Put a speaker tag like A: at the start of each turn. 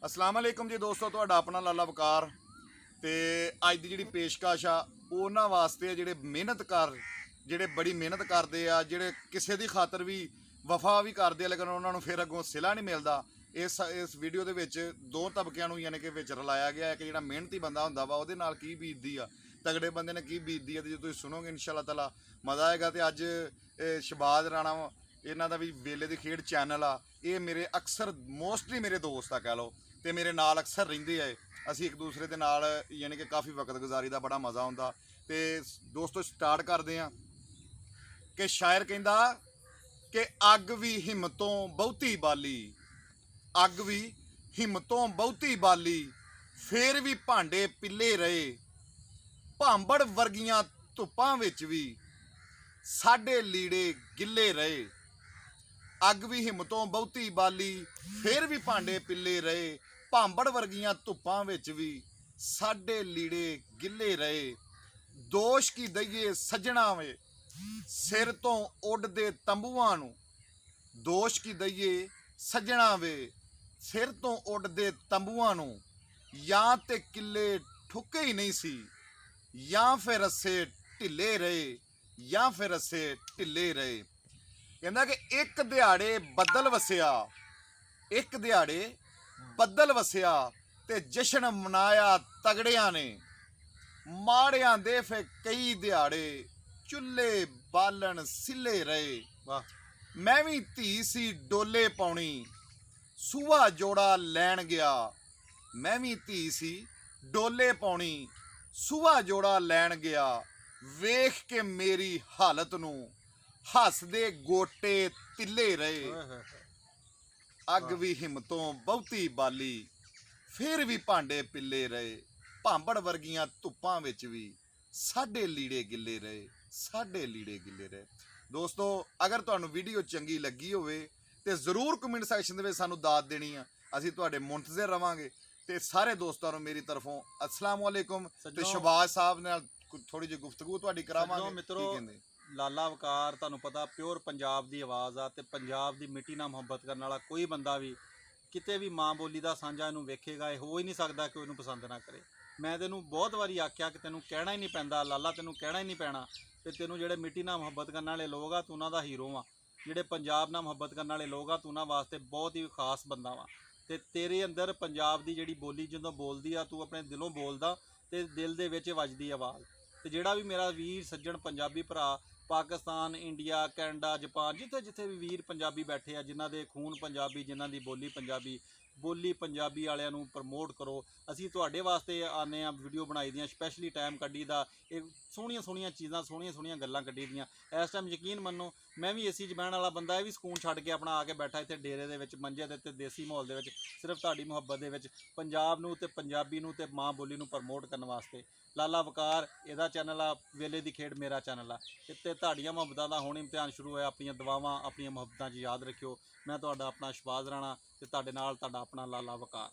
A: अस्सलाम वालेकुम जी दोस्तों, तुहाडा अपना लाला वकार ते अज दी जिहड़ी पेशकश आ उन्हां वास्ते जिहड़े मेहनतकार जिहड़े बड़ी मेहनत करदे आ, जिहड़े किसे दी खातर भी वफा भी करदे आ, लेकिन उन्हां नूं फिर अगों सिला नहीं मिलदा। इस वीडियो दे विच दो तबकिਆਂ ਨੂੰ यानी कि विच रलाया गया है कि जिहड़ा मेहनती बंदा हुंदा वा ਉਹਦੇ ਨਾਲ ਕੀ ਬੀਤਦੀ ਆ, तगड़े बंदे ने की बीतदी है। जो तुसीं सुनोगे इंशाअल्लाह ताला मज़ा आएगा। तो अज शबाज राणा इन्हां दा भी वेले दी खेड चैनल आ, ये मेरे अक्सर मोस्टली मेरे दोस्त आ कह लो, तो मेरे नाल अक्सर रहिंदे आ। असीं एक दूसरे दे नाल यानी कि काफ़ी वक्त गुजारी दा बड़ा मज़ा आउंदा। तो दोस्तों स्टार्ट करदे आ कि शायर कहंदा कि अग भी हिम्मतों बहुती बाली, अग भी हिम्मतों बहुती बाली, फिर भी भांडे पिले रहे, भांबड़ वर्गियां धुप्पां विच भी साडे लीड़े गिले रहे। अग भी हिम्मतों बहुती बाली, फिर भी भांडे पिले रहे, भांबड़ वर्गियां धुप्पां विच भी साडे लीड़े गिले रहे। दोष की दईए सज्जणा वे सिर तो उडदे तंबूआं नूं, दोष की दईए सज्जणा वे सिर तो उडदे तंबूआं नूं, या ते किले ठुके ही नहीं सी, या फिर रस्से ढिले रहे, या फिर रस्से ढिले रहे। कहंदा कि एक दिहाड़े बदल वसिया, एक दिहाड़े बदल वसिया ते जश्न मनाया तगड़ियां ने, माड़ियां दे फिर कई दिहाड़े चुल्हे बालन सिले रहे। वाह। मैं भी धी सी डोले पाउणी, सूहा जोड़ा लैन गया, मैं भी धी सी डोले पाउणी, सूहा जोड़ा लैन गया, वेख के मेरी हालत नूं हसदे गोटे तिले रहे। अग भी हिम्मतों बहुती बाली, फिर भी भांडे पिले रहे, भांबड़ वर्गियां धुप्पां विच भी साडे लीड़े गिले रहे, साडे लीड़े गिले रहे। दोस्तों अगर तुहानूं वीडियो चंगी लगी होवे तो जरूर कमेंट सैक्शन दे विच सानूं दाद देनी आ, असीं तुहाडे मुंतज़िर रवांगे। ते सारे दोस्तां नूं मेरी तरफों अस्सलाम वालेकुम। ते शहबाज साहब नाल थोड़ी जी गुफ्तगू तुहाडी करावांगे।
B: मित्रों लाला वकार तुहानूं पता प्योर पंजाब दी आवाज़ आ, ते पंजाब दी मिट्टी नाल मुहब्बत करने वाला कोई बंदा भी किते भी माँ बोली दा सांझा इहनूं वेखेगा, ये हो ही नहीं सकदा कि इहनूं पसंद ना करे। मैं तैनूं बहुत वारी आख्या कि तैनूं कहना ही नहीं पैंदा लाला, तैनूं कहना ही नहीं पैना, ते तैनूं जिहड़े मिट्टी नाल मुहब्बत करने वाले लोग आ, तूं उन्हां दा हीरो आ। जिहड़े पंजाब नाल मुहब्बत करने वाले लोग आ, तूं उन्हां वास्ते बहुत ही खास बंदा वा। ते तेरे अंदर पंजाब दी जिहड़ी बोली जदों बोलदी आ, तूं अपने दिलों बोलदा ते दिल दे विच वजदी आवाज़। ते जिहड़ा भी मेरा वीर सज्जण पंजाबी भरा पाकिस्तान, इंडिया, कैनेडा, जापान, जिथे जिथे भी वीर पंजाबी बैठे आ, जिन्हां दे खून पंजाबी, जिन्हां दी बोली पंजाबी वालियां नूं प्रमोट करो। असीं तुहाडे वास्ते आने आ वीडियो बनाई दियां, स्पैशली टाइम कड्ढी दा, एक सोहणियां सोहणियां चीज़ां, सोहणियां सोहणियां गल्लां कड्ढी दियां। इस टाइम यकीन मन्नो मैं भी एसी च बहण वाला बंदा, ये भी सुकून छड्ड के अपना आके बैठा इत्थे डेरे दे विच मंजे दे ते देसी माहौल दे विच, सिर्फ तुहाडी मुहब्बत दे विच पंजाब नूं ते पंजाबी नूं ते माँ बोली नूं प्रमोट करने वास्ते। लाला वकार एदा चैनल आ, वेले दी खेड मेरा चैनल आ। ते तुहाडियां मुहब्बतां दा हुण इम्तिहान शुरू होया, अपनियां दुआवां अपनियां मुहब्बतां च याद रखियो। मैं तुहाडा अपना शहबाज राणा ते तुहाडे नाल तुहाडा अपना लाला वकार।